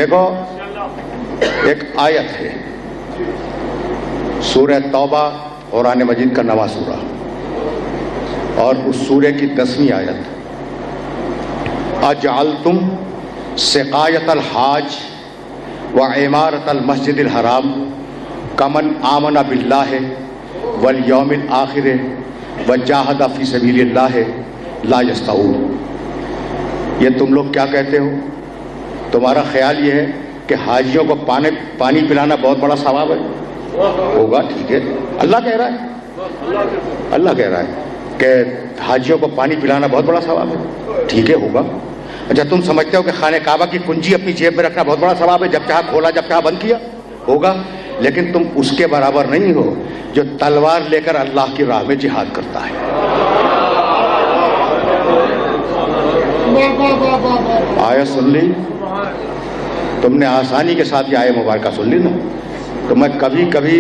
دیکھو ایک آیت ہے سورہ توبہ قرآن مجید کا 9واں سورہ، اور اس سورہ کی 10ویں آیت، اجعلتم سقایت الحاج وعمارت المسجد الحرام کمن آمن باللہ والیوم الآخر وجاہد فی سبیل اللہ لا یستوون۔ یہ تم لوگ کیا کہتے ہو؟ تمہارا خیال یہ ہے کہ حاجیوں کو پانی پلانا بہت بڑا ثواب ہے؟ ہوگا، ٹھیک ہے، اللہ کہہ رہا ہے، اللہ کہہ رہا ہے کہ حاجیوں کو پانی پلانا بہت بڑا ثواب ہے، ٹھیک ہے، ہوگا۔ اچھا تم سمجھتے ہو کہ خانہ کعبہ کی کنجی اپنی جیب میں رکھنا بہت بڑا ثواب ہے؟ جب چاہا کھولا جب چاہا بند کیا، ہوگا، لیکن تم اس کے برابر نہیں ہو جو تلوار لے کر اللہ کی راہ میں جہاد کرتا ہے۔ آیت سن لی تم نے، آسانی کے ساتھ یہ آیت مبارکہ سن لی نا؟ تو میں کبھی کبھی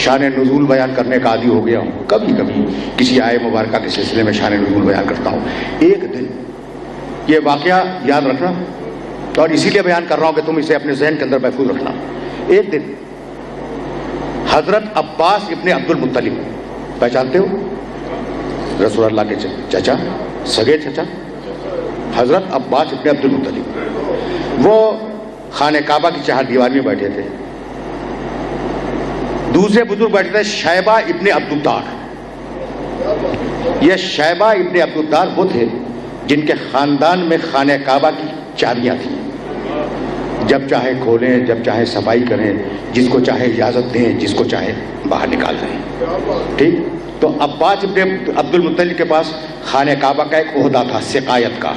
شان نزول بیان کرنے کا عادی ہو گیا ہوں، کبھی کبھی کسی آیت مبارکہ کے سلسلے میں شان نزول بیان کرتا ہوں۔ ایک دن یہ واقعہ یاد رکھنا، اور اسی لیے بیان کر رہا ہوں کہ تم اسے اپنے ذہن کے اندر محفوظ رکھنا۔ ایک دن حضرت عباس ابن عبد المطلب، پہچانتے ہو؟ رسول اللہ کے چچا، سگے چچا، حضرت عباس ابن عبد المطلب، وہ خانہ کعبہ کی چہار دیوار میں بیٹھے تھے۔ دوسرے بزرگ بیٹھے تھے شیبہ ابن عبدالدار۔ یہ شیبہ ابن عبدالدار وہ تھے جن کے خاندان میں خانہ کعبہ کی چابیاں تھیں، جب چاہے کھولیں، جب چاہے صفائی کریں، جس کو چاہے اجازت دیں، جس کو چاہے باہر نکال دیں، ٹھیک؟ تو عباس ابن عبد المطلب کے پاس خانہ کعبہ کا ایک عہدہ تھا سقایت کا،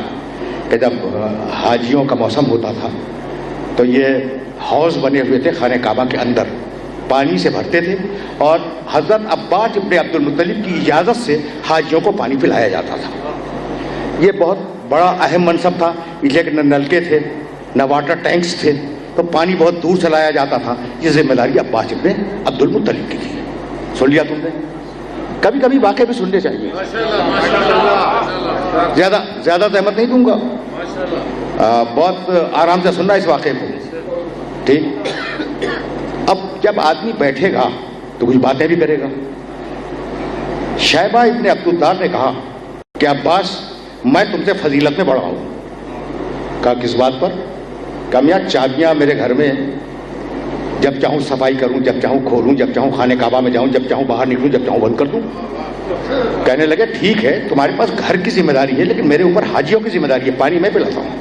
کہ جب حاجیوں کا موسم ہوتا تھا تو یہ حوض بنے ہوئے تھے خانہ کعبہ کے اندر، پانی سے بھرتے تھے، اور حضرت عباس ابن عبد المطلب کی اجازت سے حاجیوں کو پانی پلایا جاتا تھا۔ یہ بہت بڑا اہم منصب تھا، اس لیے کہ نہ نلکے تھے نہ واٹر ٹینکس تھے، تو پانی بہت دور سے لایا جاتا تھا۔ یہ ذمہ داری عباس ابن عبد المطلب کی تھی۔ سن لیا تم نے؟ کبھی کبھی واقعے بھی سننے چاہیے، زیادہ زحمت نہیں دوں گا، بہت آرام سے سننا اس واقعے کو، ٹھیک؟ اب جب آدمی بیٹھے گا تو کچھ باتیں بھی کرے گا۔ شیبہ ابن عبدالدار نے کہا کہ عباس میں تم سے فضیلت میں بڑا ہوں۔ کہا کس بات پر؟ کہا میاں چابیاں میرے گھر میں، جب چاہوں صفائی کروں، جب چاہوں کھولوں، جب چاہوں خانہ کعبہ میں جاؤں، جب چاہوں باہر نکلوں، جب چاہوں بند کر دوں۔ کہنے لگے ٹھیک ہے تمہارے پاس گھر کی ذمہ داری ہے، لیکن میرے اوپر حاجیوں کی ذمہ داری ہے، پانی میں پلاتا ہوں۔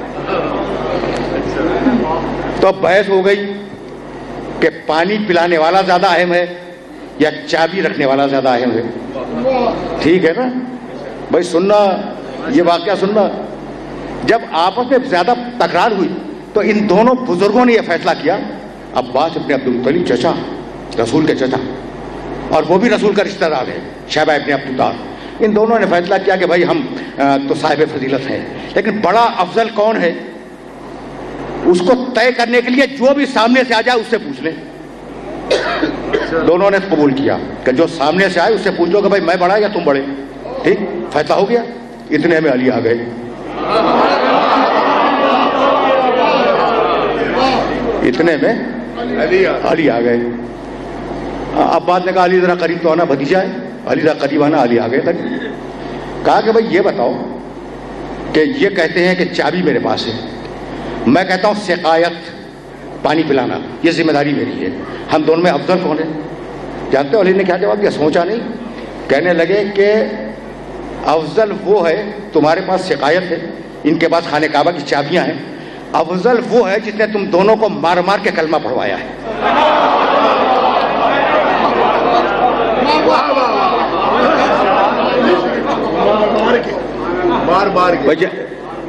تو اب بحث ہو گئی کہ پانی پلانے والا زیادہ اہم ہے یا چابی رکھنے والا زیادہ اہم ہے؟ ٹھیک ہے نا بھائی، سننا یہ واقعہ سننا۔ جب آپس میں زیادہ تکرار ہوئی تو ان دونوں بزرگوں نے یہ فیصلہ کیا، عباس ابن عبد المطلب چچا، رسول کے چچا، اور وہ بھی رسول کا رشتہ دار ہے شیبہ ابن عبدالدار، ان دونوں نے فیصلہ کیا کہ بھائی ہم تو صاحب فضیلت ہیں، لیکن بڑا افضل کون ہے اس کو طے کرنے کے لیے جو بھی سامنے سے آ جائے اس سے پوچھ لیں۔ دونوں نے قبول کیا کہ جو سامنے سے آئے اس سے پوچھ لو کہ بھائی میں بڑا یا تم بڑے، ٹھیک؟ فیصلہ ہو گیا۔ اتنے میں علی آ گئے، اتنے میں علی آ گئے۔ عباس نے کہا علی ذرا قریب تو آنا، بھتیجا ہے، علی ذرا قریب آنا۔ علی آ گئے تک کہا کہ بھائی یہ بتاؤ کہ یہ کہتے ہیں کہ چابی میرے پاس ہے، میں کہتا ہوں سقایت پانی پلانا یہ ذمہ داری میری ہے، ہم دونوں میں افضل کون ہے؟ جانتے ہو علی نے کیا جواب دیا؟ سوچا نہیں، کہنے لگے کہ افضل وہ ہے تمہارے پاس سقایت ہے، ان کے پاس خانہ کعبہ کی چابیاں ہیں، افضل وہ ہے جس نے تم دونوں کو مار مار کے کلمہ پڑھوایا ہے۔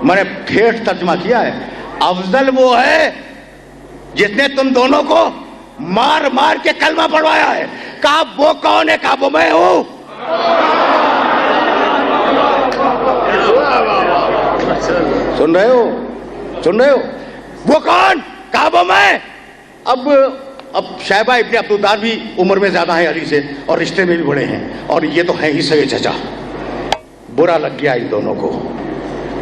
میں نے ٹھیٹ ترجمہ کیا ہے، افضل وہ ہے جس نے تم دونوں کو مار مار کے کلمہ پڑھوایا ہے۔ کہا وہ کون ہے؟ کہا وہ میں ہوں۔ سن رہے ہو؟ سن رہے ہو؟ وہ کون؟ کہا وہ میں۔ اب شیبہ ابن عبدالدار بھی عمر میں زیادہ ہیں علی سے اور رشتے میں بھی بڑے ہیں، اور یہ تو ہیں ہی سگے چچا۔ برا لگ گیا ان دونوں کو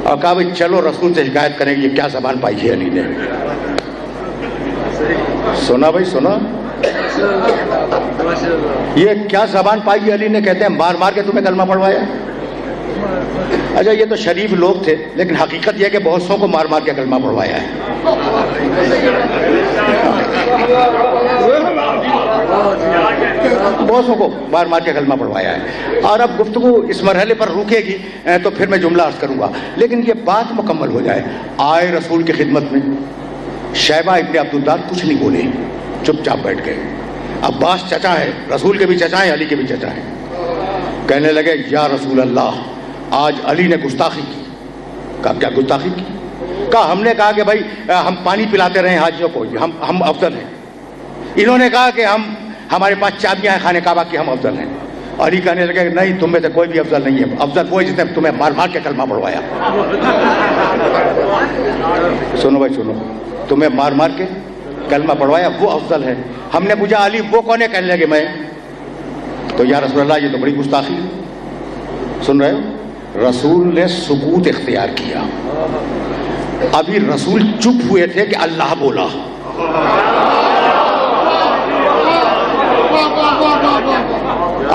اور کہا بھائی چلو رسول سے شکایت کریں گے، یہ کیا زبان پائی ہے علی نے۔ سنا بھائی سنا، یہ کیا زبان پائی علی نے، کہتے ہیں مار مار کے تمہیں کلمہ پڑھوایا. اچھا یہ تو شریف لوگ تھے، لیکن حقیقت یہ کہ بہت سو کو مار مار کے کلمہ پڑھوایا ہے. بہت سو کو مار مار کے کلمہ پڑھوایا ہے. اور اب گفتگو اس مرحلے پر رکے گی تو پھر میں جملہ عرض کروں گا، لیکن یہ بات مکمل ہو جائے. آئے رسول کی خدمت میں، شیبہ ابن عبدالدار کچھ نہیں بولے، چپ چاپ بیٹھ گئے. عباس چچا ہے، رسول کے بھی چچا ہیں، علی کے بھی چچا ہیں. کہنے لگے یا رسول اللہ، آج علی نے گستاخی کی. کہا کیا گستاخی کی؟ کہا ہم نے کہا کہ بھائی ہم پانی پلاتے رہے حاجیوں کو، ہم افضل ہیں. انہوں نے کہا کہ ہمارے پاس چابیاں ہیں خانہ کعبہ کی، ہم افضل ہیں. علی کہنے لگے نہیں، تم میں سے کوئی بھی افضل نہیں ہے، افضل وہ جس نے تمہیں مار مار کے کلمہ پڑھوایا. سنو بھائی سنو، تمہیں مار مار کے کلمہ پڑھوایا وہ افضل ہے. ہم نے پوچھا علی وہ کون ہے؟ کہنے لگے میں. تو یا رسول اللہ یہ تو بڑی گستاخی ہے. سن رہے ہو؟ رسول نے سکوت اختیار کیا. ابھی رسول چپ ہوئے تھے کہ اللہ بولا.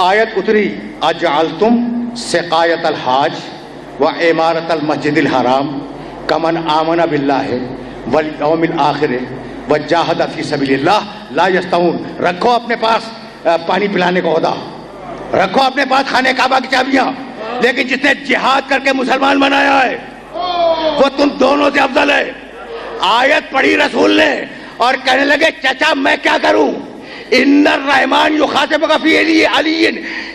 آیت اتری اجعلتم سقایت الحاج و عمارت المسجد الحرام کمن آمن باللہ والیوم الآخر وجاہد فی سبیل اللہ لا یستوون. رکھو اپنے پاس پانی پلانے کا عہدہ، رکھو اپنے پاس خانہ کعبہ کی چابیاں، لیکن جس نے جہاد کر کے مسلمان بنایا ہے وہ تم دونوں سے افضل ہے. آیت پڑھی رسول نے اور کہنے لگے چچا میں کیا کروں؟ ان الرحمن یخاطبک فی علی.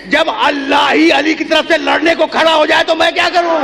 جب اللہ ہی علی کی طرف سے لڑنے کو کھڑا ہو جائے تو میں کیا کروں؟